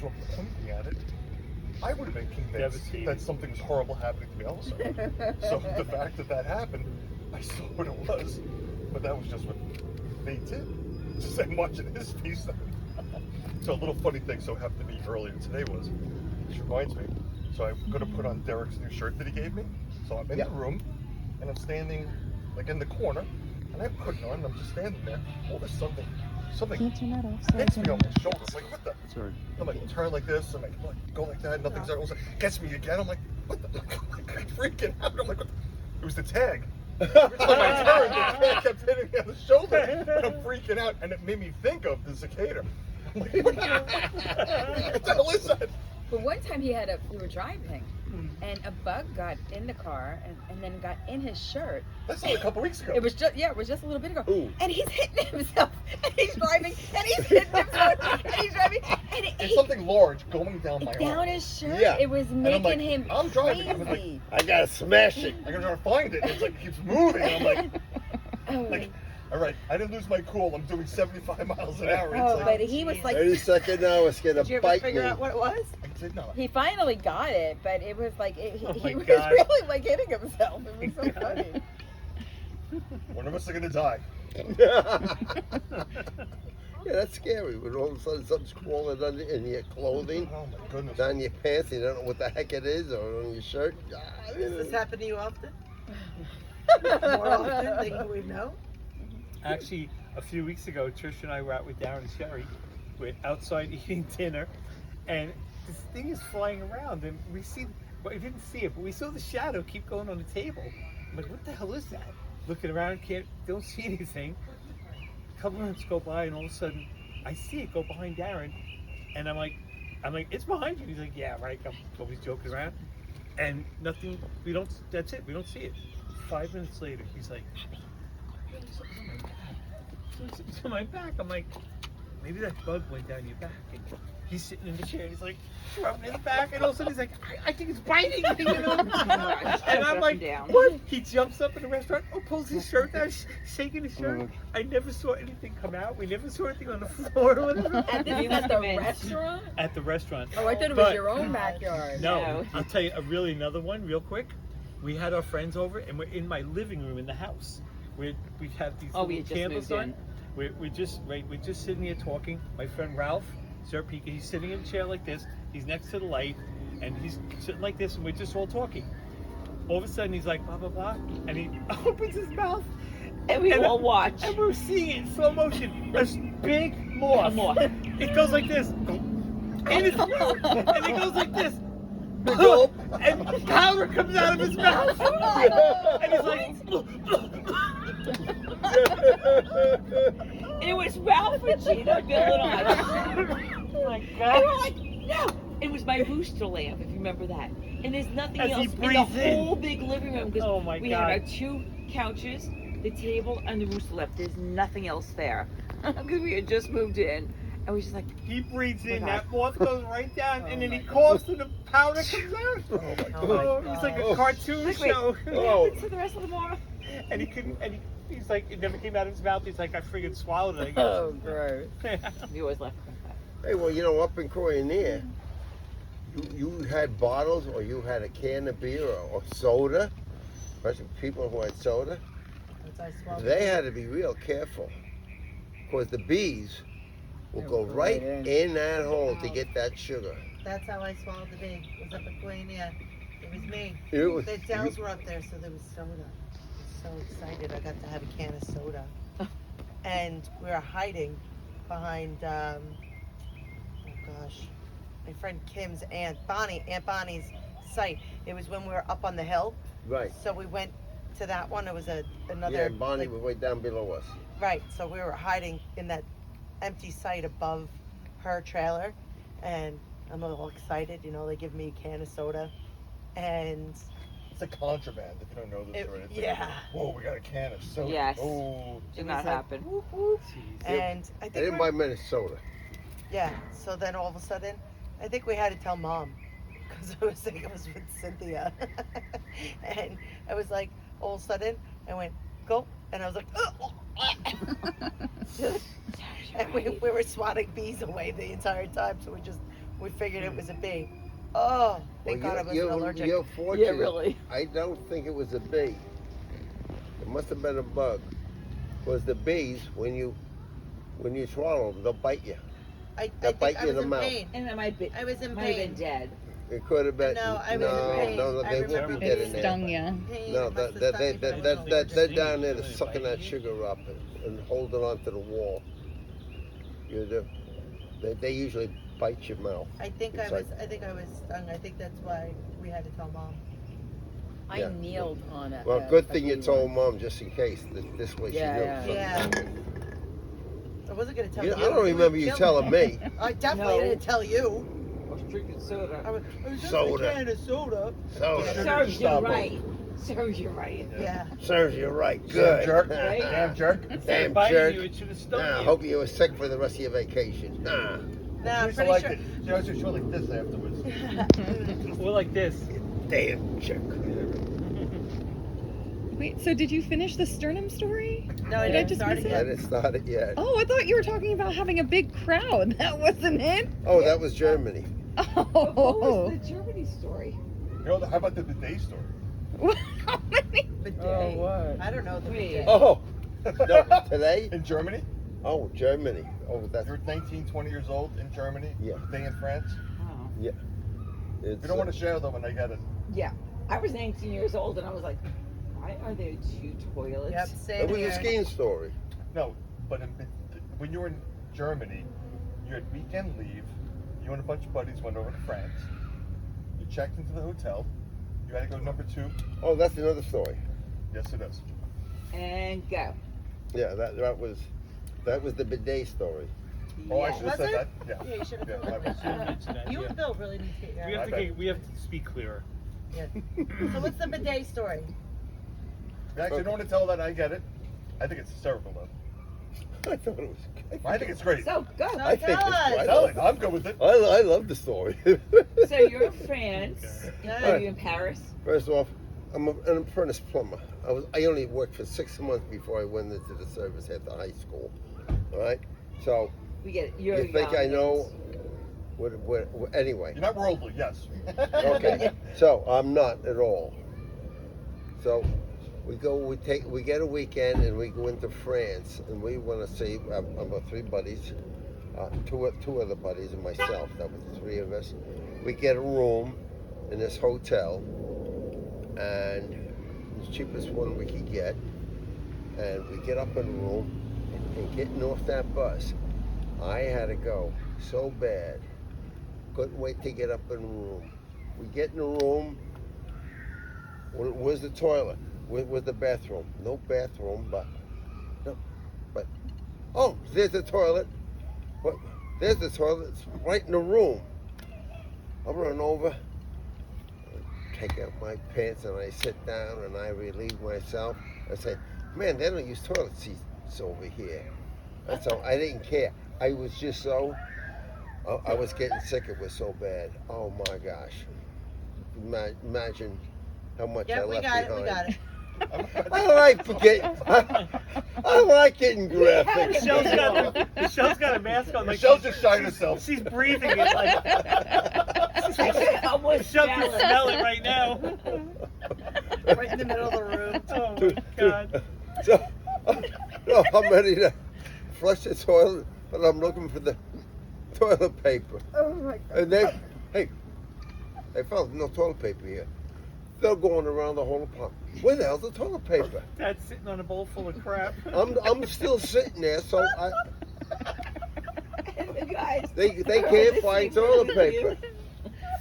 from pointing at it, I would have been convinced that something was horrible happening to me also. So the fact that happened, I saw what it was, but that was just what they did. Just I'm watching his face. So a little funny thing so happened to me earlier today was, which reminds me, so I'm going to put on Derek's new shirt that he gave me. So I'm in the room, and I'm standing like in the corner, and I put it on, and I'm just standing there. All of a sudden, something hits me on my shoulder. I'm like, what the? Sorry. I'm like, turn like this, and I go like that, nothing's there. All of a sudden, gets me again. I'm like, what the? I'm freaking out. I'm like, what the? It was the tag. Every time I turned, the tag kept hitting me on the shoulder, and I'm freaking out, and it made me think of the cicada. I'm like, what the hell is that? But one time we were driving, and a bug got in the car and then got in his shirt. That's only a couple weeks ago. It was just a little bit ago. Ooh. And he's hitting himself, and he's driving, and he's hitting himself, and he's driving, and it's something large going down my arm. Down his shirt. Yeah. It was making him I'm driving. crazy. I'm like, I gotta smash it. I gotta try to find it. It's like it keeps moving. I'm like, all right, I didn't lose my cool. I'm doing 75 miles an hour. Oh, but he was like, any second now it's gonna Did you ever bite figure me. out what it was? I did not. he finally got it, but it was like he was God. really like hitting himself. It was so funny. One of us are gonna die. Yeah, that's scary when all of a sudden something's crawling under in your clothing, Oh my goodness. down your pants, you don't know what the heck it is, or on your shirt. Does this happen to you often? More often than you would know? Actually, a few weeks ago, Trish and I were out with Darren and Sherry. We're outside eating dinner, and this thing is flying around, and we didn't see it, but we saw the shadow keep going on the table. I'm like, what the hell is that? Looking around, don't see anything. A couple minutes go by, and all of a sudden, I see it go behind Darren, and I'm like, it's behind you. He's like, yeah, right. I'm always joking around, and nothing. That's it. We don't see it. 5 minutes later, he's like, it's on my back. I'm like, maybe that bug went down your back. And he's sitting in the chair, and he's like, rubbing his back, and all of a sudden he's like, I think it's biting me. You know? And I'm like, what? He jumps up in the restaurant, pulls his shirt down, shaking his shirt. I never saw anything come out. We never saw anything on the floor or whatever. At the restaurant? At the restaurant. Oh, I thought it was your own backyard. No, I'll tell you another one real quick. We had our friends over, and we're in my living room in the house. We have these little candles on. We're just sitting here talking. My friend Ralph Zerpika, he's sitting in a chair like this. He's next to the light, and he's sitting like this, and we're just all talking. All of a sudden, he's like, blah, blah, blah, and he opens his mouth. And we all watch. And we're seeing it in slow motion. A big moth. It goes like this. And it goes like this. And powder comes out of his mouth. And he's like, And it was Ralph and Gina, Bill and I. oh my And God. we're like, no. It was my rooster lamp, if you remember that. And there's nothing As he else in the breathes in. whole big living room because Oh my we God. had our 2 couches, the table, and the rooster lamp. There's nothing else there because we had just moved in. And we just like, He breathes in, that moth goes right down, and then he coughs, and the powder comes out. Oh my God. Oh, it's like a cartoon wait, show. what happened to the rest of the moth? And he couldn't, he's like, it never came out of his mouth. He's like, I friggin' swallowed it. I guess. Oh, gross. We always laugh about that. Hey, well, you know, up in Koinonia, you had bottles, or you had a can of beer or soda, especially people who had soda. They had to be real careful, because the bees will go right in that hole to get that sugar. That's how I swallowed the bee. It was up at Koinonia. It was me. It was, The Dells were up there, so there was soda. I was so excited. I got to have a can of soda. And we were hiding behind, oh gosh, my friend Kim's Aunt Bonnie's site. It was when we were up on the hill. right. So we went to that one. It was another. Yeah, Bonnie was way down below us. Right. So we were hiding in that empty site above her trailer, and I'm all excited. You know, they give me a can of soda, and It's a contraband if you don't know this already. It's like, yeah. whoa, we got a can of soda. Yes. Oh. Did It not was like, happen. whoop, whoop. Jeez. And I I think didn't buy Minnesota. yeah. So then all of a sudden, I think we had to tell Mom because I was with Cynthia, and I was like, all of a sudden, I went go, and I was like, oh. And we were swatting bees away the entire time, so we just we figured it was a bee. Oh, thank God I wasn't allergic. You're fortunate. Yeah, really. I don't think it was a bee. It must have been a bug. Because the bees, when you swallow them, they'll bite you. I They'll think bite I you in was the in mouth. pain. And it might be. I was in Might have pain. been dead. It could have been. No, I was in pain. No, I they won't remember be dead in It there. stung you. Pain. No, It must have stung me, but I wasn't allergic. they're down there to sucking that sugar up and holding on to the wall. You do. They usually bite your mouth. I think I It's was like- stung. I think that's why we had to tell Mom. I Yeah. kneeled on it. Well, good thing you told Mom just in case. This way she Yeah, knew. yeah. I wasn't gonna tell you. I don't remember you telling me. I definitely No. didn't tell you. I was drinking soda. I was just Soda. a can of soda. Serves you Stop right. Serves you right. Yeah. Serves you right. Damn Good. jerk. Right? Damn jerk. Instead Damn of biting jerk. you, it should have stung Nah, you. hope you were sick for the rest of your vacation. Nah. No, I'm I pretty liked sure. it. She always show like this afterwards. Or like this. Damn jerk. Wait, so did you finish the sternum story? No, I Did I didn't just start miss it it? I yet. didn't start it yet. Oh, I thought you were talking about having a big crowd. That wasn't it? Oh, that was Germany. What was Oh. the Germany story? You know, how about the bidet story? How many? Bidet. what? I don't know the Wait. bidet. Oh, no, today? In Germany? Oh, Germany. Oh, that's. You're 19, 20 years old in Germany? Yeah. Day in France? Oh. It's, You don't want to share them when they get it. Yeah. I was 19 years old and I was like, why are there two toilets? Yep, It same was here. a skiing story. No, but when you were in Germany, you had weekend leave. You and a bunch of buddies went over to France. You checked into the hotel. You had to go to number 2. Oh, that's another story. Yes, it is. And go. Yeah, that was the bidet story. Oh, I Yes. should have Was said it? that. Yeah. Yeah, you should have Yeah, told my me bad. that. You and Bill really need to get your We have act to bad. we have to speak clearer. Yeah. So what's the bidet story? You actually don't want to tell that. I get it. I think it's hysterical, though. I thought it was. I think it's great. So go. I think Tell it's us. great. Tell it. I'm good with it. I love the story. So you're in France. Yeah. Are you in Paris? First off, I'm an apprentice plumber. I only worked for 6 months before I went into the service after high school. All right, so We get it. You're you think young, I know? yes. Anyway, You're not worldly, yes. okay. So I'm not at all. So we get a weekend and we go into France and we want to see about 3 buddies, two other buddies and myself. That was the 3 of us. We get a room in this hotel, and the cheapest one we could get. And we get up in the room, and getting off that bus, I had to go so bad. Couldn't wait to get up in the room. We get in the room. Where's the toilet? Where's the bathroom? No bathroom, but oh, there's the toilet. What? There's the toilet. It's right in the room. I run over, take out my pants, and I sit down and I relieve myself. I say, man, they don't use toilet seats over here. That's all. I didn't care. I was just so. I was getting sick. It was so bad. Oh my gosh! Imagine how much I Yep, we left got it. behind. We got it. I like getting. I like getting graphic. Michelle's got a mask on. Like Michelle's just shying herself. She's breathing it like. I can almost Michelle smell can it. smell it right now. Right in the middle of the room. Oh my god. So, no, I'm ready to flush the toilet, but I'm looking for the toilet paper. Oh my God. And they, hey, found no toilet paper here. They're going around the whole apartment. Where the hell's the toilet paper? Dad's sitting on a bowl full of crap. I'm still sitting there, so The guys. they can't listening find to toilet you. paper.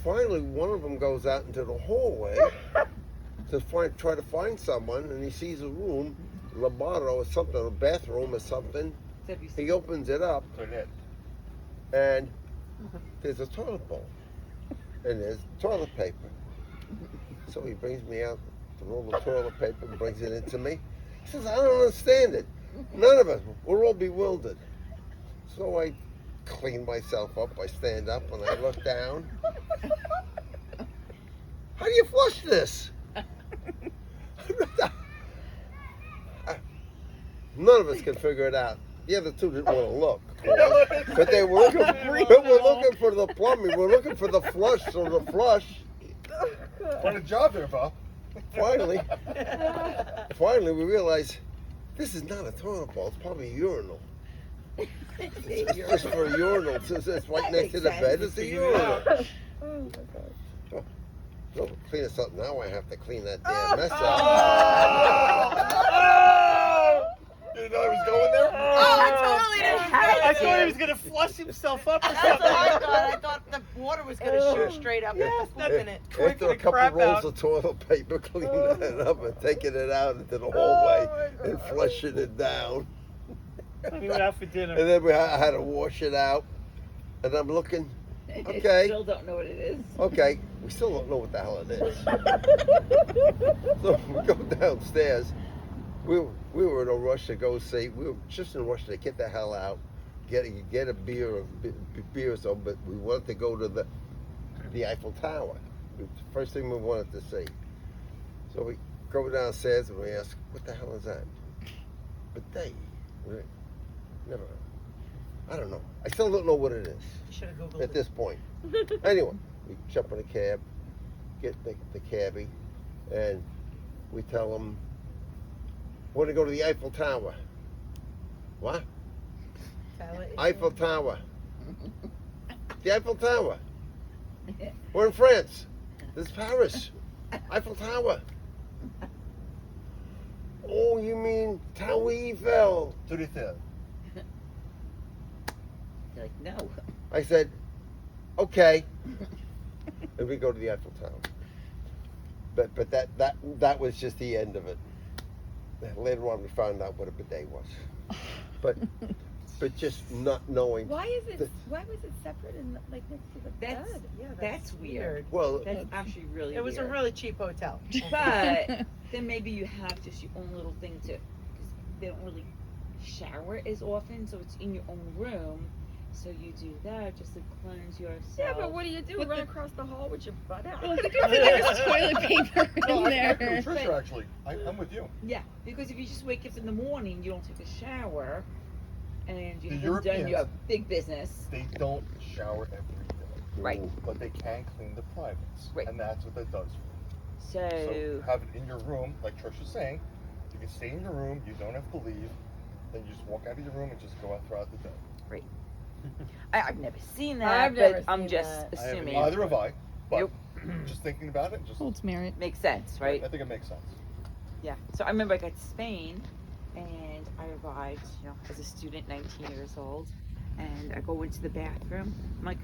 Finally, one of them goes out into the hallway to try to find someone, and he sees a room, lavabo or something, a bathroom or something. He opens it up, and there's a toilet bowl, and there's toilet paper. So he brings me out the roll of toilet paper and brings it into me. He says, I don't understand it. None of us. We're all bewildered. So I clean myself up. I stand up and I look down. How do you flush this? None of us can figure it out. The other two didn't want to look, but they were looking. But we're looking for the plumbing. We're looking for the flush. So the flush. What a job there, Bob. Finally, we realized this is not a toilet bowl. It's probably a urinal. It's just for a urinal. It's right next to the bed. It's a urinal. Oh my god. So clean this up. Now I have to clean that damn mess up. You didn't know I was going there? Oh, I totally didn't. I thought he was gonna flush himself up or That's what something. I thought. I thought the water was going to shoot straight up and poop in it. After a the couple crap rolls out. of toilet paper, cleaning that up and taking it out into the hallway and flushing it down. We went out for dinner. And then I had to wash it out. And I'm looking, okay. Still don't know what it is. Okay, we still don't know what the hell it is. So we go downstairs. We were in a rush to go see. We were just in a rush to get the hell out, get a beer or so. But we wanted to go to the Eiffel Tower. It was the first thing we wanted to see. So we go downstairs and we ask, "What the hell is that?" But never. I don't know. I still don't know what it is You should have Googled at it. this point. Anyway, we jump in a cab, get the cabbie, and we tell them, "Want to go to the Eiffel Tower?" What? Eiffel Tower. The Eiffel Tower. We're in France. This is Paris. Eiffel Tower. Oh, you mean Tower Eiffel? To the theater. You're like, no. I said, okay. And we go to the Eiffel Tower. But that was just the end of it. Later on, we found out what a bidet was. But just not knowing. Why was it separate and like next to the That's bed? Yeah, that's weird. Well, That's actually really It was a weird. really cheap hotel. But then maybe you have just your own little thing to, because they don't really shower as often, so it's in your own room. So you do that just to cleanse yourself. Yeah, but what do you do? But Run the- across the hall with your butt out? Well, because there's toilet paper No, in I agree there. with Trisha, actually. I'm with you. Yeah, because if you just wake up in the morning, you don't take a shower, and you The haven't done your Europeans- big business. They don't shower every day. Right. But they can clean the privates. Right. And that's what that does. So, So have it in your room, like Trisha's saying. You can stay in your room, you don't have to leave. Then you just walk out of your room and just go out throughout the day. I've never seen that, I've but never I'm seen just that. I haven't assuming either have I. But Nope. just thinking about it, just Holds merit. makes sense, right? I think it makes sense. Yeah. So I remember I got to Spain, and I arrived, as a student, 19 years old, and I go into the bathroom. I'm like,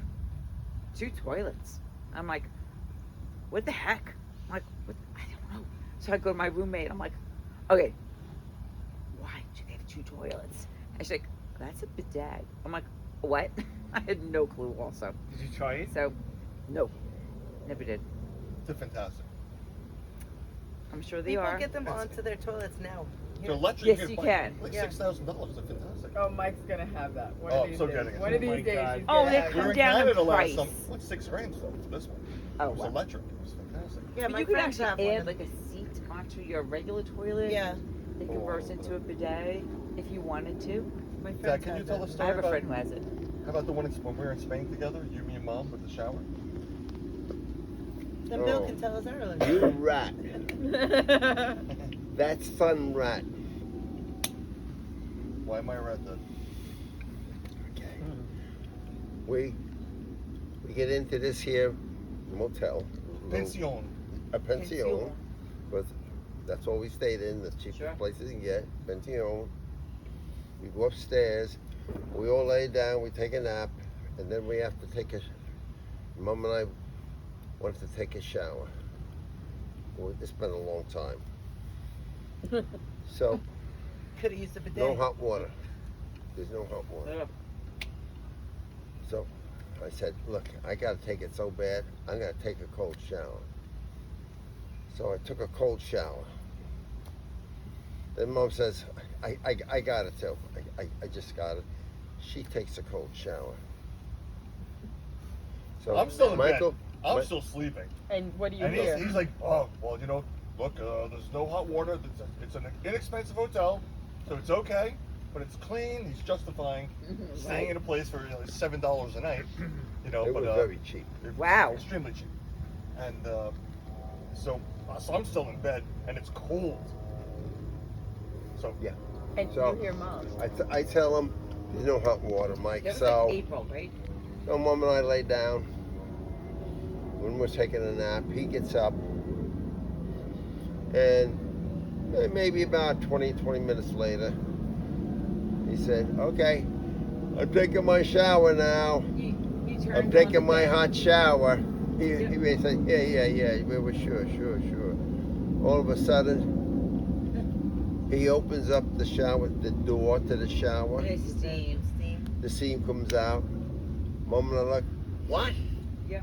2 toilets. I'm like, what the heck? I'm like, what? I don't know. So I go to my roommate. I'm like, okay, why do they have 2 toilets? And she's like, that's a bidet. I'm like, what? I had no clue. Also, Did you try it? so no, never did. They're fantastic. I'm sure they People are. get them onto their toilets now. They're electric. Yes, get you like- can. Like Yeah. $6,000. They're fantastic. Oh, Mike's gonna have that. One Oh, of I'm these so days. getting it. One of Oh my these days. God. He's Oh, gonna they have We were come in down in Canada price. like $6,000 for this one. Oh, It was wow. electric. It was fantastic. Yeah, But my you could friends have actually one. add like a seat onto your regular toilet. Yeah, It converts into a bidet if you wanted to. my friends Dad, can you have tell that. the I story have a about friend who has it. how about the one when we were in Spain together? You, me, and Mom with the shower. Then Bill Oh. can tell us earlier. You rat. That's fun rat. Why am I red then? We get into this here motel. Pension. A pension. But that's all we stayed in, the cheapest Sure. place you can get. Pension. We go upstairs. We all lay down. We take a nap, and then we have to take a. Mom and I wanted to take a shower. Well, it's been a long time. So Could have used a bidet. no hot water. There's no hot water. Yeah. So I said, look, I got to take it so bad, I'm going to take a cold shower. So I took a cold shower. Then Mom says, I got it too. I just got it. She takes a cold shower. So I'm still in Michael, bed. I'm Mi- still sleeping. And what do you And hear? he's like, oh, well, look, there's no hot water. It's an inexpensive hotel, so it's okay. but it's clean. He's justifying staying in a place for $7 a night. It but was very cheap. it was Wow. extremely cheap. And so I'm still in bed, and it's cold. So Yeah. And So- you hear mom. I tell him there's no hot water, Mike. That was So, like April, right? Mom and I lay down. When we're taking a nap, he gets up, and maybe about 20 minutes later, he said, "Okay, I'm taking my shower now. You turned I'm on taking the my gas. hot shower." He Yeah. said, "Yeah. We were sure. All of a sudden, he opens up the shower, the door to the shower. There's steam. The steam comes out. Mom and I like, what? Yeah.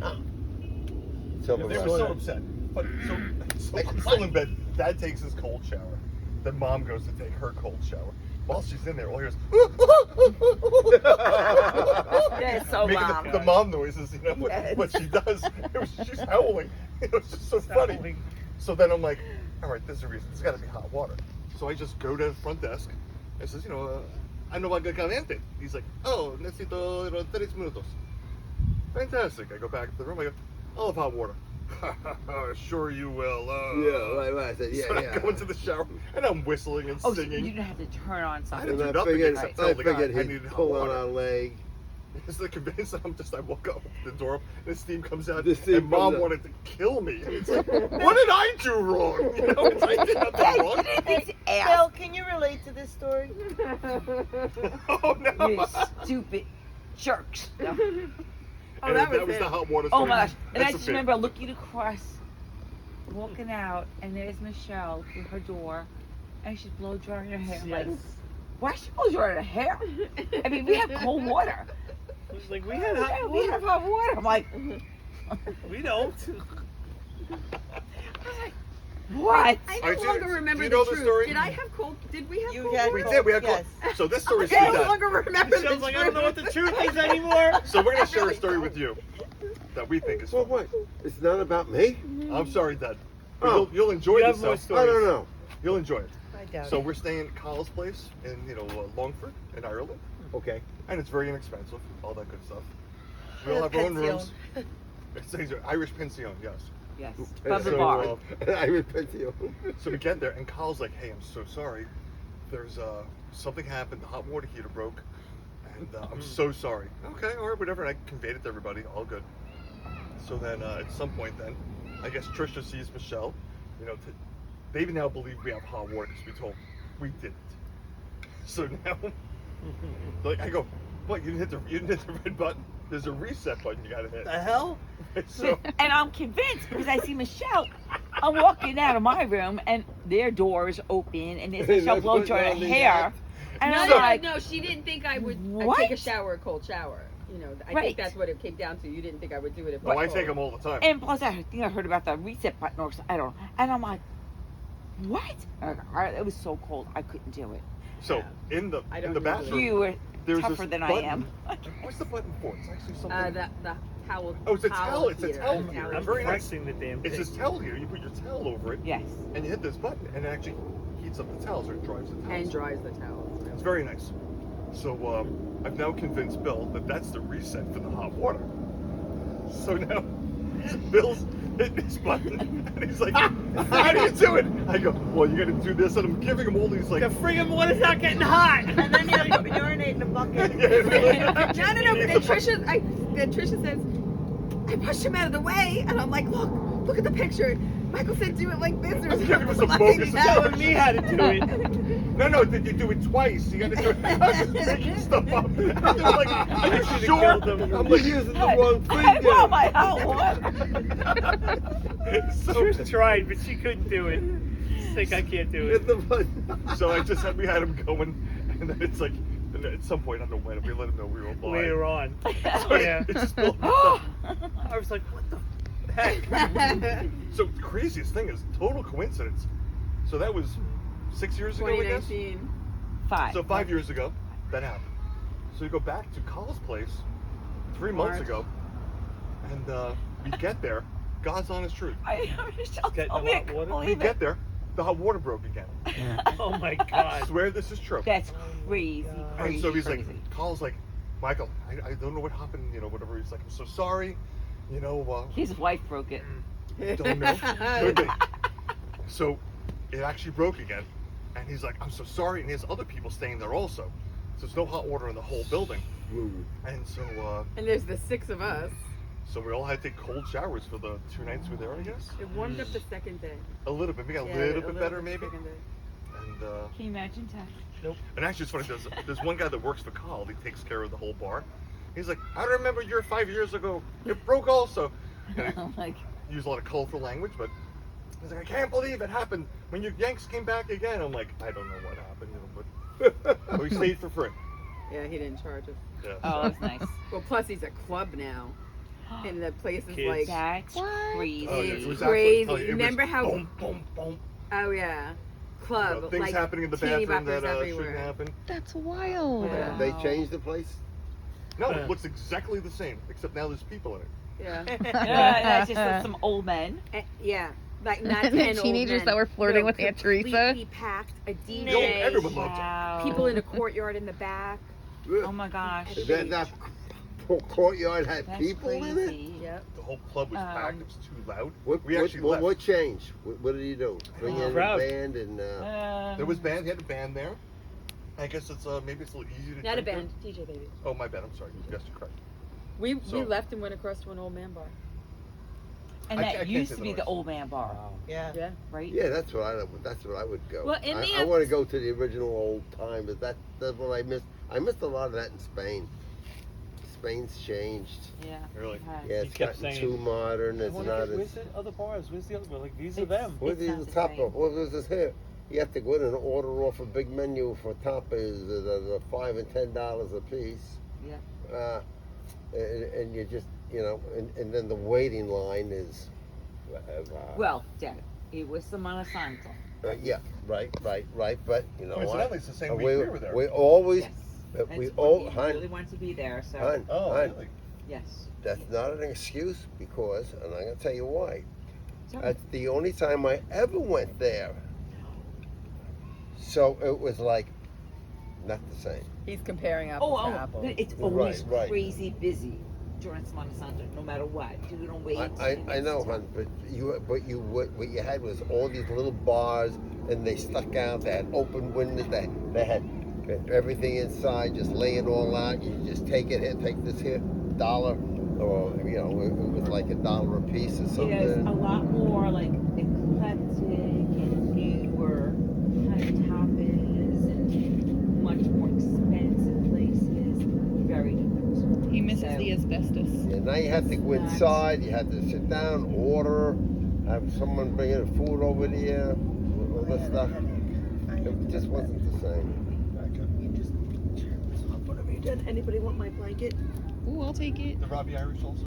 Oh. they Silver were Rush. so upset. But so I'm still in bed. Dad takes his cold shower. Then Mom goes to take her cold shower. While she's in there, all he hears That is so making mom. the mom noises. Yes. What she does. She's howling. It was just so funny. Howling. So then I'm like, all right, there's a reason. There's got to be hot water. So I just go to the front desk and says, I know agua caliente. He's like, oh, necesito 3 minutos. Fantastic. I go back to the room. I go, I'll have hot water. Sure you will. Yeah, right. I said, So I go into the shower and I'm whistling and Oh, so singing. you didn't have to turn on I something. didn't And do I nothing figured, except tell the guy I he'd needed hot pull on water. our leg. It's the convenience that I woke up, the door up, and the steam comes out, The steam and Mom comes out. wanted to kill me. And it's like, what did I do wrong? It's like, I did nothing wrong. Bill, can you relate to this story? Oh no! You stupid jerks. No. And that was was it. the hot water Oh story. my gosh. And I That's just the remember looking across, walking out, and there's Michelle through her door, and she's blow drying her hair. I'm like, why is she blow drying her hair? I mean, we have cold water. It's like we had Yeah, hot we have water. hot water. I'm like, We don't. what? I Alright, no do- longer do remember you the know the truth. story? Did I have cold? Did we have You cold had We water? did. We had Yes. So this story's I with no Dad. longer remember the Sounds like I don't know what truth. the truth is anymore. So we're gonna share a story with you that we think is Well, fun. what? It's not about me? I'm sorry, Dad. But Oh. you'll enjoy You this. have more stuff. stories. I don't know. You'll enjoy it. I doubt So it. we're staying at Kyle's place in Longford in Ireland, Okay. and it's very inexpensive. All that good stuff. We all have our own rooms. It's an Irish pension, yes. Yes. And Above the so, bar. I repent to you. So we get there, and Kyle's like, "Hey, I'm so sorry. There's something happened. The hot water heater broke, and I'm so sorry." Okay, all right, whatever. And I conveyed it to everybody. All good. So then, at some point, then, I guess Trisha sees Michelle. They now believe we have hot water because we told them we didn't. So now, like, I go, "What? You didn't hit the red button? There's a reset button you gotta hit." The hell? So And I'm convinced because I see Michelle. I'm walking out of my room and their door is open and there's Michelle That's blow what drying her Melanie hair. had. And No, I'm no, like, no, she didn't think I would What? take a shower, a cold shower. I Right. think that's what it came down to. You didn't think I would do it if oh, I was take cold. them all the time. and plus I think I heard about the reset button or something. I don't know. And I'm like, what? And I go, all right, it was so cold I couldn't do it. So in the I in don't the usually- bathroom, You were there's tougher this than I button. am. What's the button for? It's actually something. The towel. Oh, it's a towel. It's a heater. towel Towel heater. I'm It's very nice. pressing the damn It's thing. this towel here. You put your towel over it, Yes. and you hit this button, and it actually heats up the towels or it dries the towels. And dries the towels. It's very nice. So I've now convinced Bill that that's the reset for the hot water. So now Bill's hitting this button, and he's like, "How do you do it?" I go, "Well, you got to do this," and I'm giving him all these like. The friggin' water's not getting hot. And then you urinate in a bucket. No, but then Trisha says, I pushed him out of the way, and I'm like, look at the picture. Michael said do it like this or I'm giving him some like bogus that. Telling me how to do it. No, you do it twice. You got to do it. I'm just making stuff up. And they're like, "Are you should've sure?" killed them. I'm You're like, using the wrong I thing. want my hot water. so, She tried, but she couldn't do it. She's like, I can't do Hit it. the button. so we had him going, and then it's like, and then at some point, I don't know when, we let him know we were lying. Later on. So Yeah. it just built Oh. I was like, what the heck? So the craziest thing is total coincidence. So that was 6 years ago, I guess. 2019. 5. So 5 years ago, that happened. So we go back to Kyle's place 3 months March. ago, and we get there. God's honest truth. Michelle Getting told me I hot couldn't water? We believe it. get there. the hot water broke again. Oh my I God. swear this is true. That's crazy, God. crazy. And so he's crazy. like, Carl's like, Michael, I don't know what happened, you know, whatever. He's like, I'm so sorry, you know. His wife broke it. Don't know. Could be. So it actually broke again, and he's like, I'm so sorry, and he has other people staying there also. So there's no hot water in the whole building, and so And there's the 6 of us. so we all had to take cold showers for the 2 nights we were there, I guess. It warmed up the second day. A little bit, maybe a Yeah, little bit better, the maybe. second day. And Can you imagine, Ty? and actually, it's funny. There's one guy that works for Carl. He takes care of the whole bar. He's like, I remember your 5 years ago. It broke also. And he Like, used a lot of colorful language, but he's like, I can't believe it happened when you Yanks came back again. I'm like, I don't know what happened, you know, but we stayed for free. Yeah, he didn't charge us. Yeah. oh, that's nice. Well, plus he's a club now. And the place is Kids. like, That's crazy. Oh, yeah, it's it was crazy. absolutely- it was Remember how, boom, boom, boom. oh yeah, You club. know, things like, happening in the teeny bathroom boppers that everywhere. shouldn't happen. That's wild. Yeah. They changed the place? No, it looks exactly the same, except now there's people in it. Yeah. That's just like some old men. Yeah. Like not And the 10 old teenagers men. that were flirting No, with Aunt Teresa. completely packed, a DJ, No, everyone loved it. Wow. people in a courtyard in the back. Oh my gosh. That courtyard had That's people in it? crazy. Yep. The whole club was packed. It was too loud. What, We actually left. what changed? What did he do? Bring in a Crowd. band and There was band. He had a band there. I guess it's maybe it's a little easier to. Not a drink band, DJ baby. there. Oh my bad. I'm sorry. Yes, you're correct. We So- left and went across to an old man bar. And I that can't used say to the be the noise. old man bar, Yeah. Yeah. right? yeah, that's what I would go. Well, in the I want to go to the original old time, but that's what I missed. I missed a lot of that in Spain. Spain's changed. Yeah. Really? it has. Yeah, He it's kept gotten saying, too modern. I It's wonder, not where's as. the other bars? Where's the other? We're like, these are It's- them. What It's is not the the top same. of? What is this here? You have to go in and order off a big menu for tapas that are $5 and $10 a piece. Yeah. And you just, you know, and then the waiting line is. Well, Dad, it was Semana Santa. Yeah, right. But you know Coincidentally, what? it's the same week we were there. We always, Yes. we That's all, what he hun, really wanted to be there, so hun, Oh, hun, really? yes. that's not an excuse because, and I'm gonna tell you why. So- That's the only time I ever went there. So it was like, not the same. He's comparing apples to Oh, apples. but it's always Right. crazy busy during Semana Santa, no matter what. You don't wait. I know, hun, but what you had was all these little bars, and they stuck out. They had open windows. They had everything inside, just lay it all out. You just take it here, take this here, $1, or you know, it was like $1 a piece or something. It is a lot more like eclectic and newer kind of tapas and much more expensive places. Very different. He misses So- the asbestos. Yeah, now you have to go inside. You have to sit down, order, have someone bring in food over there, all this stuff. It just wasn't the same. What have you done? Anybody want my blanket? Ooh, I'll take it. The Robbie Irish also.